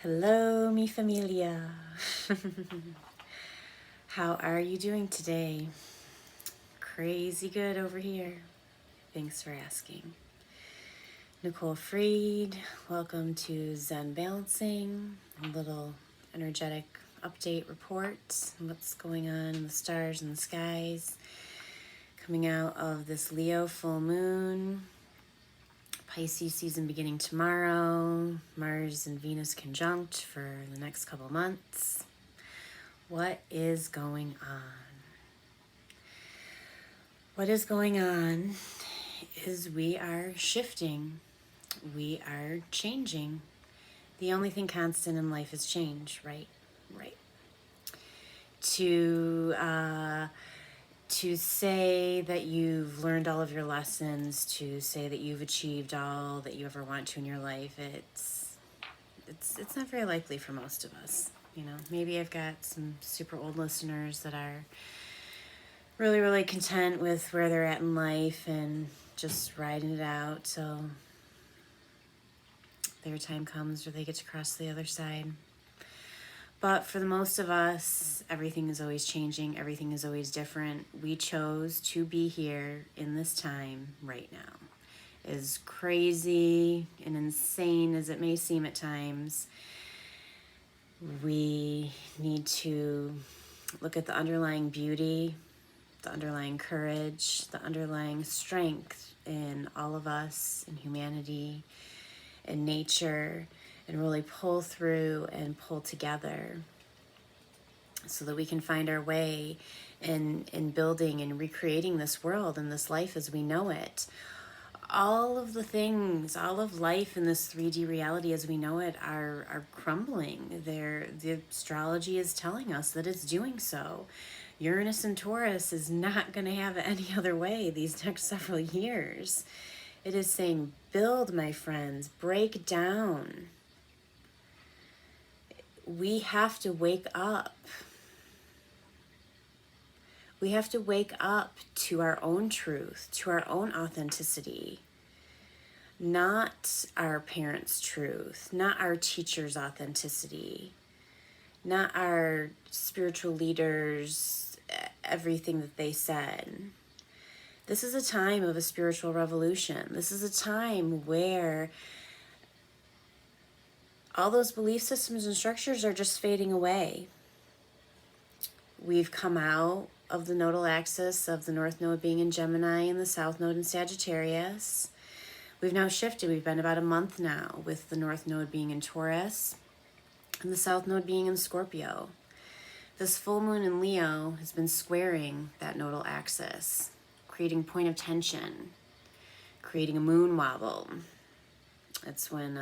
Hello, mi familia. How are you doing today? Crazy good over here. Thanks for asking. Nicole Freed, welcome to Zen Balancing, a little energetic update report on what's going on in the stars and the skies. Coming out of this Leo full moon, Pisces season beginning tomorrow, Mars and Venus conjunct for the next couple months. What is going on? What is going on is we are shifting. We are changing. The only thing constant in life is change, right? Right. To say that you've learned all of your lessons, to say that you've achieved all that you ever want to in your life, it's not very likely for most of us. You know, maybe I've got some super old listeners that are really, really content with where they're at in life and just riding it out. So their time comes where they get to cross the other side. But for the most of us, everything is always changing. Everything is always different. We chose to be here in this time right now. As crazy and insane as it may seem at times, we need to look at the underlying beauty, the underlying courage, the underlying strength in all of us, in humanity, in nature, and really pull through and pull together so that we can find our way in building and recreating this world and this life as we know it. All of the things, all of life in this 3D reality as we know it are crumbling. The astrology is telling us that it's doing so. Uranus and Taurus is not going to have it any other way these next several years. It is saying, build, my friends, break down. We have to wake up. We have to wake up to our own truth, to our own authenticity. Not our parents' truth, not our teachers' authenticity, not our spiritual leaders, everything that they said. This is a time of a spiritual revolution. This is a time where all those belief systems and structures are just fading away. We've come out of the nodal axis of the North Node being in Gemini and the South Node in Sagittarius. We've now shifted. We've been about a month now with the North Node being in Taurus and the South Node being in Scorpio. This full moon in Leo has been squaring that nodal axis, creating point of tension, creating a moon wobble. That's when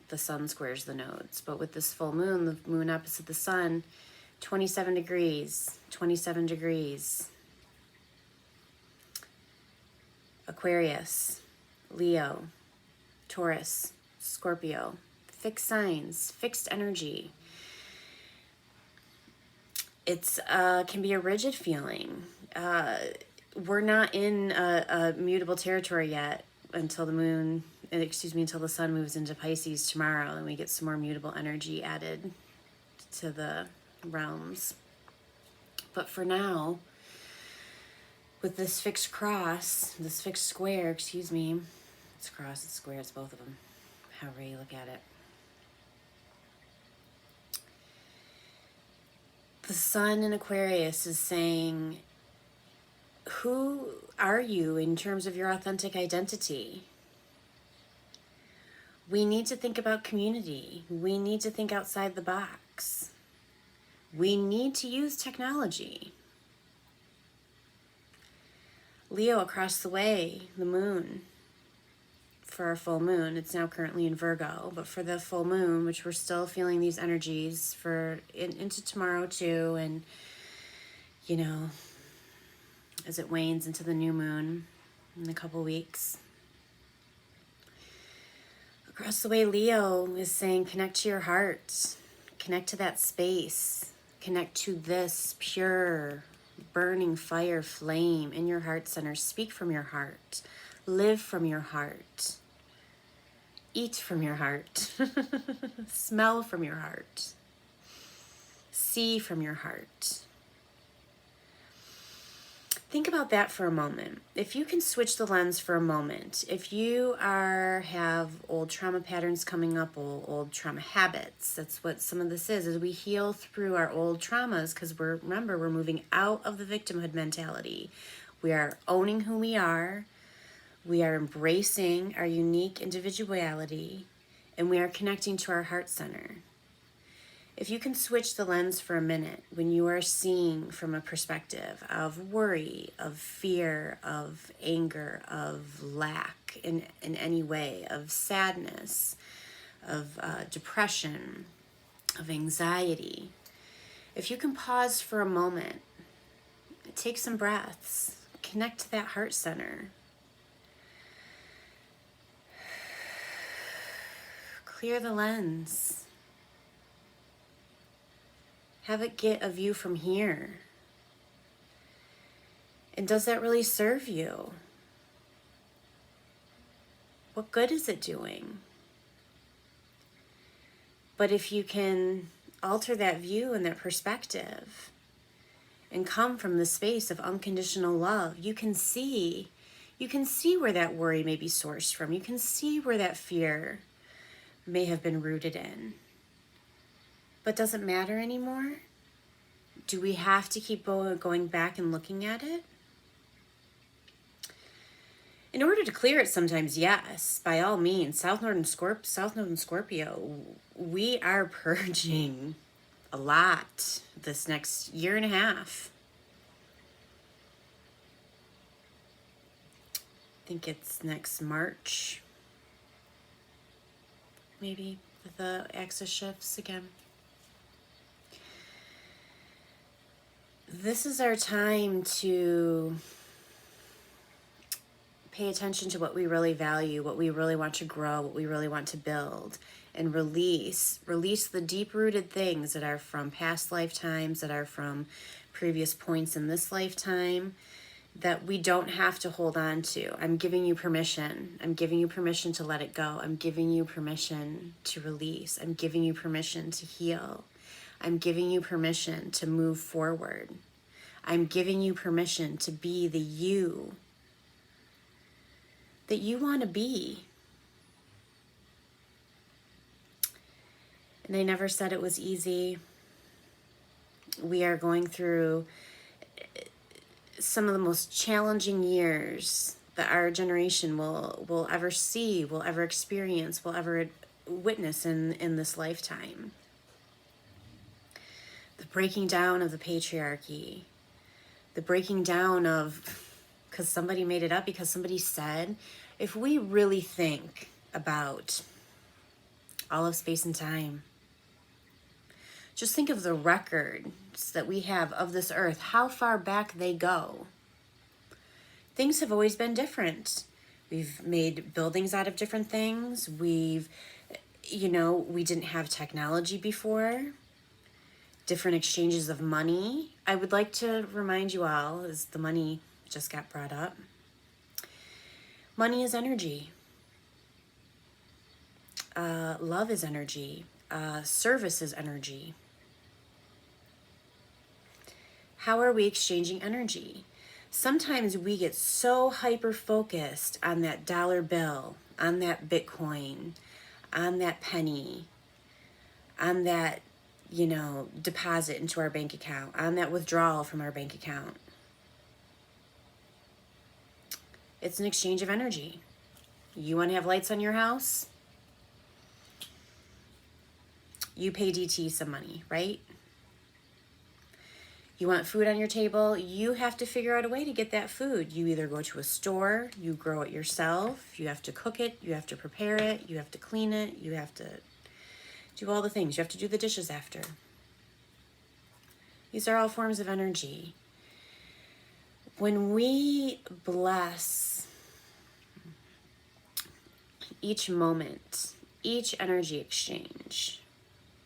the sun squares the nodes. But with this full moon, the moon opposite the sun, 27 degrees, 27 degrees. Aquarius, Leo, Taurus, Scorpio, fixed signs, fixed energy. It's can be a rigid feeling. We're not in a mutable territory yet until until the sun moves into Pisces tomorrow, and we get some more mutable energy added to the realms. But for now, with this fixed square, it's cross, it's square, it's both of them, however you look at it. The sun in Aquarius is saying, who are you in terms of your authentic identity? We need to think about community. We need to think outside the box. We need to use technology. Leo across the way, the moon, for our full moon, it's now currently in Virgo, but for the full moon, which we're still feeling these energies for into tomorrow too, and you know, as it wanes into the new moon in a couple weeks. Across the way, Leo is saying, connect to your heart, connect to that space, connect to this pure, burning fire flame in your heart center. Speak from your heart, live from your heart. Eat from your heart. Smell from your heart. See from your heart. Think about that for a moment. If you can switch the lens for a moment, if you have old trauma patterns coming up, old trauma habits, that's what some of this is we heal through our old traumas, because remember, we're moving out of the victimhood mentality. We are owning who we are embracing our unique individuality, and we are connecting to our heart center. If you can switch the lens for a minute when you are seeing from a perspective of worry, of fear, of anger, of lack in any way, of sadness, of depression, of anxiety, if you can pause for a moment, take some breaths, connect to that heart center, clear the lens. Have it get a view from here. And does that really serve you? What good is it doing? But if you can alter that view and that perspective and come from the space of unconditional love, you can see where that worry may be sourced from. You can see where that fear may have been rooted in. But does it matter anymore? Do we have to keep going back and looking at it? In order to clear it sometimes, yes, by all means. South Node and Scorpio, we are purging a lot this next year and a half. I think it's next March, maybe, the axis shifts again. This is our time to pay attention to what we really value, what we really want to grow, what we really want to build, and release the deep-rooted things that are from past lifetimes, that are from previous points in this lifetime, that we don't have to hold on to. I'm giving you permission. I'm giving you permission to let it go. I'm giving you permission to release. I'm giving you permission to heal. I'm giving you permission to move forward. I'm giving you permission to be the you that you want to be. And I never said it was easy. We are going through some of the most challenging years that our generation will ever see, will ever experience, will ever witness in this lifetime. The breaking down of the patriarchy, the breaking down of, because somebody made it up, because somebody said, if we really think about all of space and time, just think of the records that we have of this earth, how far back they go. Things have always been different. We've made buildings out of different things. We didn't have technology before. Different exchanges of money. I would like to remind you all, as the money just got brought up, money is energy. Love is energy. Service is energy. How are we exchanging energy? Sometimes we get so hyper-focused on that dollar bill, on that Bitcoin, on that penny, on that deposit into our bank account, on that withdrawal from our bank account. It's an exchange of energy. You want to have lights on your house? You pay DT some money, right? You want food on your table? You have to figure out a way to get that food. You either go to a store, you grow it yourself, you have to cook it, you have to prepare it, you have to clean it, you have to do all the things. You have to do the dishes after. These are all forms of energy. When we bless each moment, each energy exchange,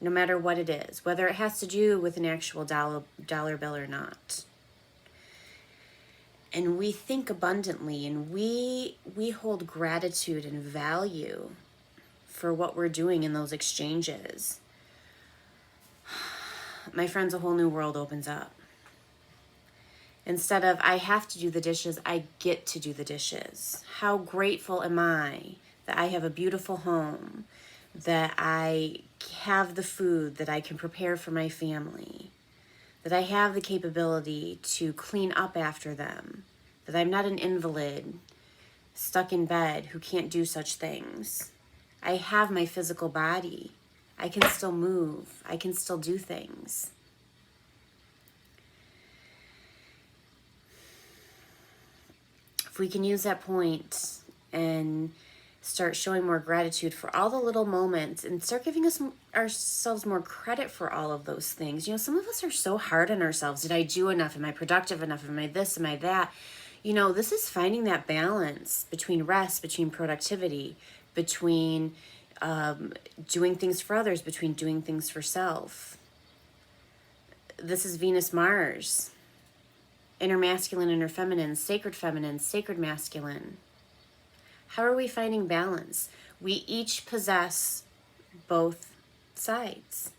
no matter what it is, whether it has to do with an actual dollar bill or not, and we think abundantly, and we hold gratitude and value for what we're doing in those exchanges, my friends, a whole new world opens up. Instead of, I have to do the dishes, I get to do the dishes. How grateful am I that I have a beautiful home, that I have the food that I can prepare for my family, that I have the capability to clean up after them, that I'm not an invalid stuck in bed who can't do such things. I have my physical body. I can still move. I can still do things. If we can use that point and start showing more gratitude for all the little moments and start giving ourselves more credit for all of those things. You know, some of us are so hard on ourselves. Did I do enough? Am I productive enough? Am I this? Am I that? You know, this is finding that balance between rest, between productivity, between doing things for others, between doing things for self. This is Venus, Mars. Inner masculine, inner feminine, sacred masculine. How are we finding balance? We each possess both sides.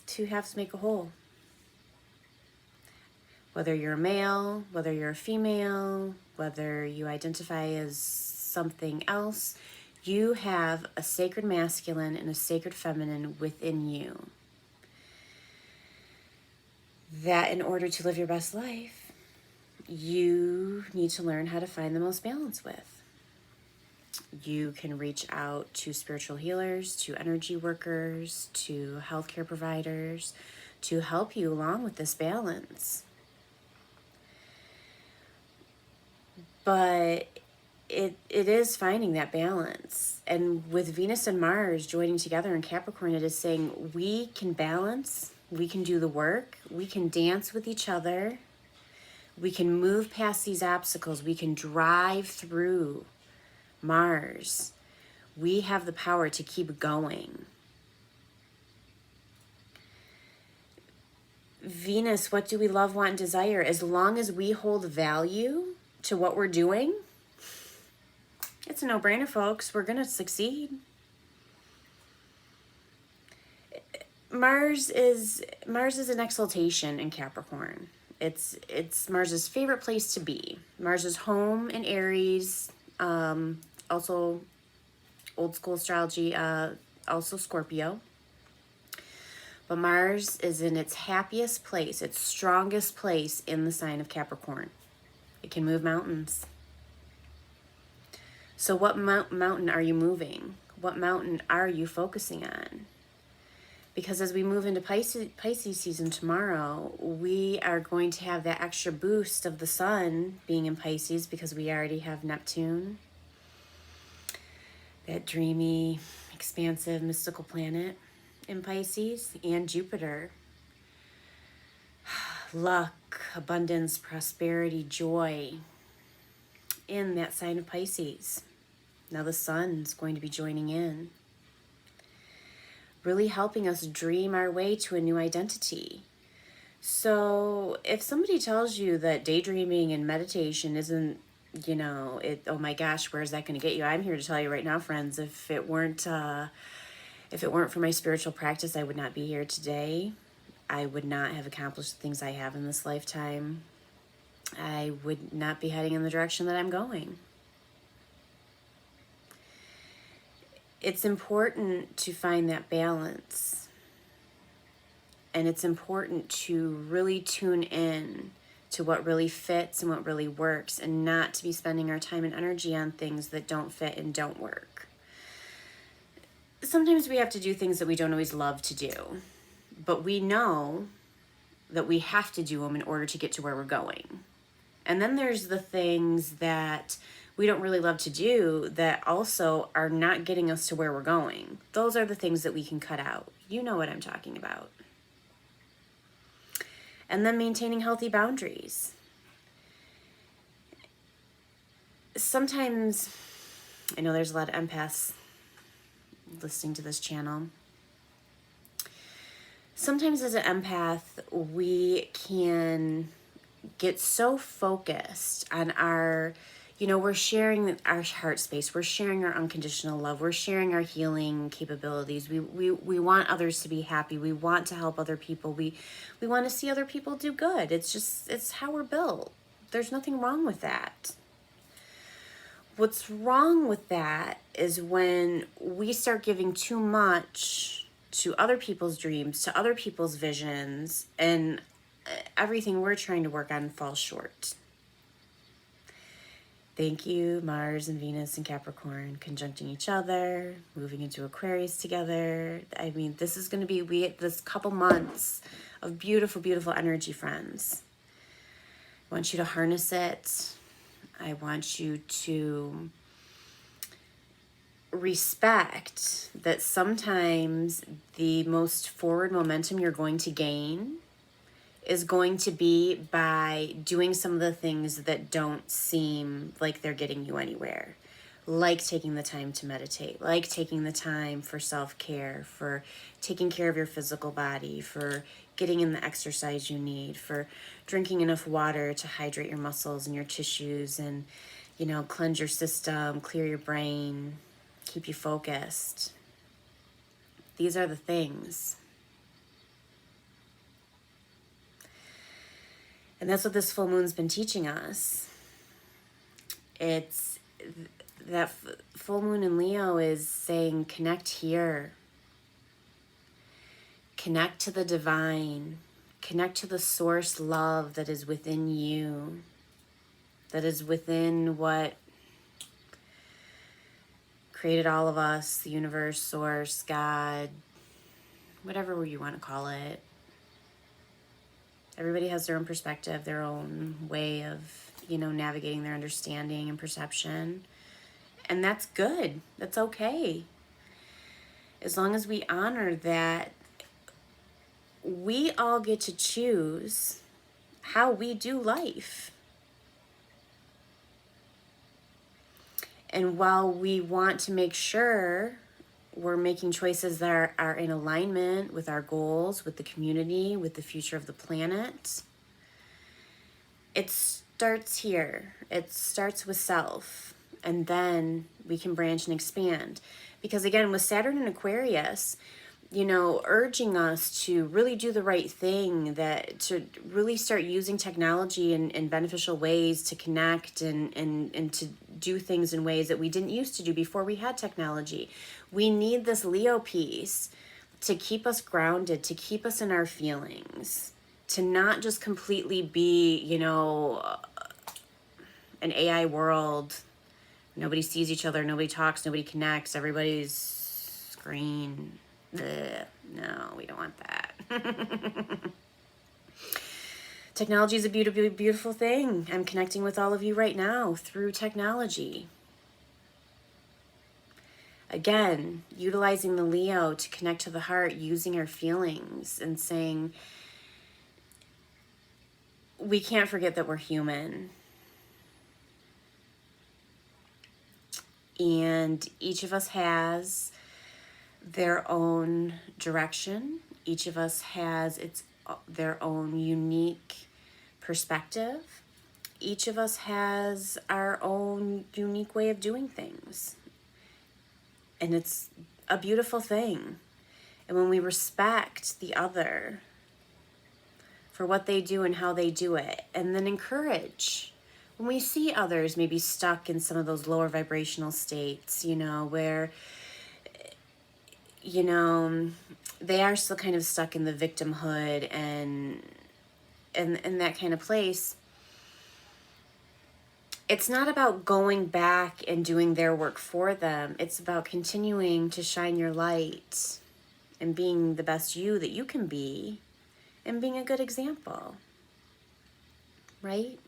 Two halves make a whole. Whether you're a male, whether you're a female, whether you identify as something else, you have a sacred masculine and a sacred feminine within you. That in order to live your best life, you need to learn how to find the most balance with. You can reach out to spiritual healers, to energy workers, to healthcare providers to help you along with this balance. But it is finding that balance. And with Venus and Mars joining together in Capricorn, it is saying we can balance, we can do the work, we can dance with each other, we can move past these obstacles, we can drive through Mars. We have the power to keep going. Venus, what do we love, want, and desire? As long as we hold value to what we're doing, it's a no-brainer, folks. We're going to succeed. Mars is an exaltation in Capricorn. It's Mars's favorite place to be. Mars's home in Aries, also old school astrology, also Scorpio. But Mars is in its happiest place, its strongest place in the sign of Capricorn. It can move mountains. So what mountain are you moving? What mountain are you focusing on? Because as we move into Pisces season tomorrow, we are going to have that extra boost of the sun being in Pisces because we already have Neptune, that dreamy, expansive, mystical planet in Pisces, and Jupiter. Luck, abundance, prosperity, joy in that sign of Pisces. Now the sun's going to be joining in, really helping us dream our way to a new identity. So if somebody tells you that daydreaming and meditation isn't, you know, oh my gosh, where's that going to get you? I'm here to tell you right now, friends, if it weren't for my spiritual practice, I would not be here today. I would not have accomplished the things I have in this lifetime. I would not be heading in the direction that I'm going. It's important to find that balance. And it's important to really tune in to what really fits and what really works, and not to be spending our time and energy on things that don't fit and don't work. Sometimes we have to do things that we don't always love to do, but we know that we have to do them in order to get to where we're going. And then there's the things that we don't really love to do that also are not getting us to where we're going. Those are the things that we can cut out. You know what I'm talking about. And then maintaining healthy boundaries. Sometimes, I know there's a lot of empaths listening to this channel. Sometimes as an empath, we can get so focused on our, You know, we're sharing our heart space. We're sharing our unconditional love. We're sharing our healing capabilities. We want others to be happy. We want to help other people. We want to see other people do good. It's how we're built. There's nothing wrong with that. What's wrong with that is when we start giving too much to other people's dreams, to other people's visions, and everything we're trying to work on falls short. Thank you, Mars and Venus and Capricorn conjuncting each other, moving into Aquarius together. I mean, this is going to be this couple months of beautiful, beautiful energy, friends. I want you to harness it. I want you to respect that sometimes the most forward momentum you're going to gain is going to be by doing some of the things that don't seem like they're getting you anywhere. Like taking the time to meditate, like taking the time for self-care, for taking care of your physical body, for getting in the exercise you need, for drinking enough water to hydrate your muscles and your tissues and, you know, cleanse your system, clear your brain, keep you focused. These are the things. And that's what this full moon's been teaching us. It's that full moon in Leo is saying, connect here. Connect to the divine. Connect to the source love that is within you. That is within what created all of us, the universe, source, God, whatever you want to call it. Everybody has their own perspective, their own way of, you know, navigating their understanding and perception. And that's good. That's okay. As long as we honor that we all get to choose how we do life. And while we want to make sure we're making choices that are in alignment with our goals, with the community, with the future of the planet, it starts here. It starts with self. And then we can branch and expand. Because again, with Saturn and Aquarius, you know, urging us to really do the right thing, that to really start using technology in beneficial ways to connect and to do things in ways that we didn't used to do before we had technology. We need this Leo piece to keep us grounded, to keep us in our feelings, to not just completely be, you know, an AI world. Nobody sees each other, nobody talks, nobody connects, everybody's screen. Ugh, no, we don't want that. Technology is a beautiful, beautiful thing. I'm connecting with all of you right now through technology. Again, utilizing the Leo to connect to the heart, using our feelings and saying, we can't forget that we're human. And each of us has their own direction. Each of us has their own unique perspective. Each of us has our own unique way of doing things. And it's a beautiful thing. And when we respect the other for what they do and how they do it, and then encourage, when we see others maybe stuck in some of those lower vibrational states, you know, where, you know, they are still kind of stuck in the victimhood and that kind of place. It's not about going back and doing their work for them. It's about continuing to shine your light and being the best you that you can be and being a good example, right?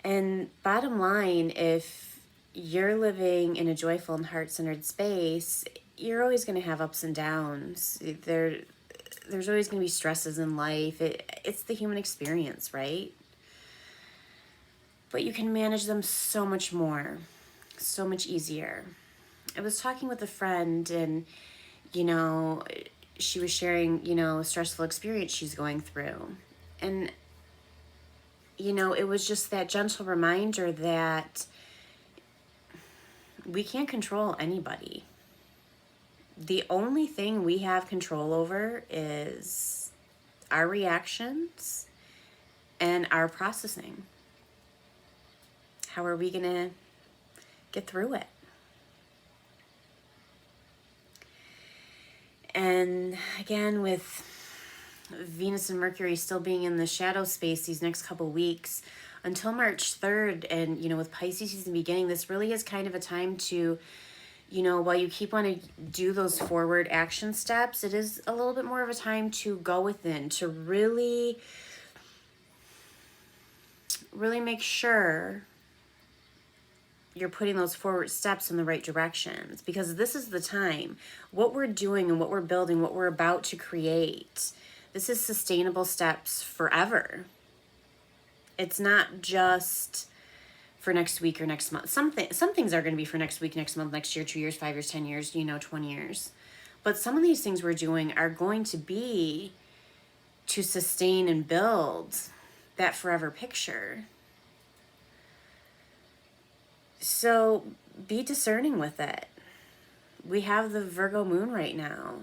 And bottom line, if you're living in a joyful and heart-centered space, you're always going to have ups and downs. There's always going to be stresses in life. It's the human experience, right? But you can manage them so much more, so much easier. I was talking with a friend and, you know, she was sharing, you know, a stressful experience she's going through. And you know, it was just that gentle reminder that we can't control anybody. The only thing we have control over is our reactions and our processing. How are we going to get through it? And again, with Venus and Mercury still being in the shadow space these next couple weeks until March 3rd, and, you know, with Pisces season beginning, this really is kind of a time to, you know, while you keep wanting to do those forward action steps, it is a little bit more of a time to go within, to really make sure you're putting those forward steps in the right directions, because this is the time. What we're doing and what we're building, what we're about to create, this is sustainable steps forever. It's not just for next week or next month. Some things are going to be for next week, next month, next year, 2 years, 5 years, 10 years, you know, 20 years. But some of these things we're doing are going to be to sustain and build that forever picture. So be discerning with it. We have the Virgo moon right now.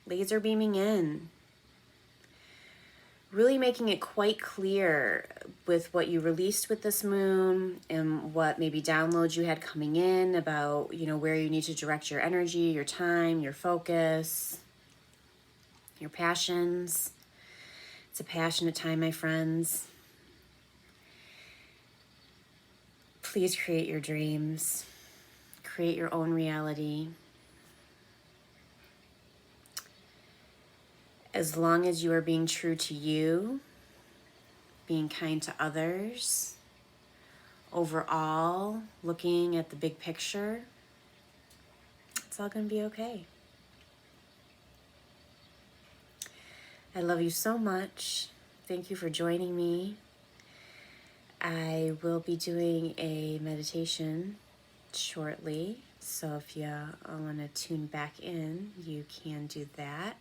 Laser beaming in. Really making it quite clear with what you released with this moon and what maybe downloads you had coming in about, you know, where you need to direct your energy, your time, your focus, your passions. It's a passionate time, my friends. Please create your dreams. Create your own reality. As long as you are being true to you, being kind to others, overall, looking at the big picture, it's all going to be okay. I love you so much. Thank you for joining me. I will be doing a meditation shortly, so if you want to tune back in, you can do that.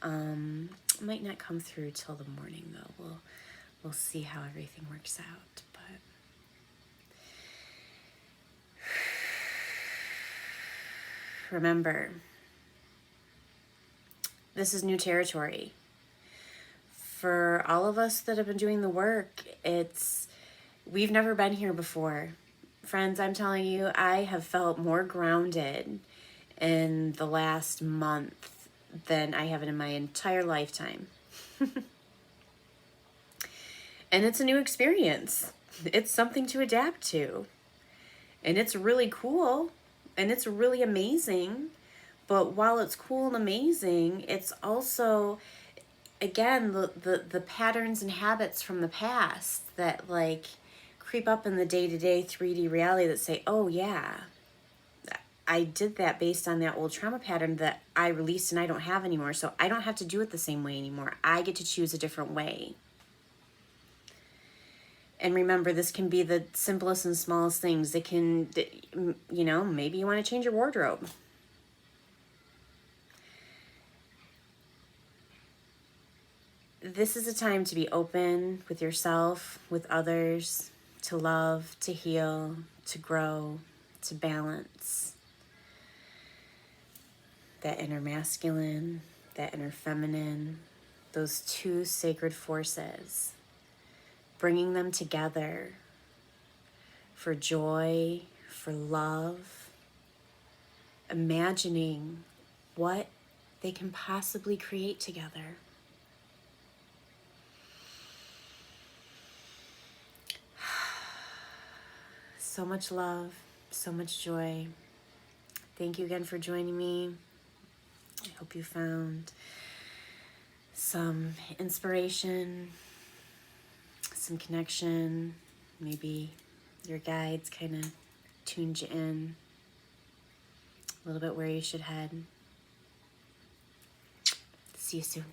It might not come through till the morning though. We'll see how everything works out. But remember, this is new territory. For all of us that have been doing the work, we've never been here before. Friends, I'm telling you, I have felt more grounded in the last month than I have in my entire lifetime. And it's a new experience. It's something to adapt to. And it's really cool. And it's really amazing. But while it's cool and amazing, it's also, again, the patterns and habits from the past that like creep up in the day-to-day 3D reality that say, oh yeah, I did that based on that old trauma pattern that I released and I don't have anymore. So I don't have to do it the same way anymore. I get to choose a different way. And remember, this can be the simplest and smallest things. It can, you know, maybe you want to change your wardrobe. This is a time to be open with yourself, with others, to love, to heal, to grow, to balance. That inner masculine, that inner feminine, those two sacred forces, bringing them together for joy, for love, imagining what they can possibly create together. So much love, so much joy. Thank you again for joining me. I hope you found some inspiration, some connection. Maybe your guides kind of tuned you in a little bit where you should head. See you soon.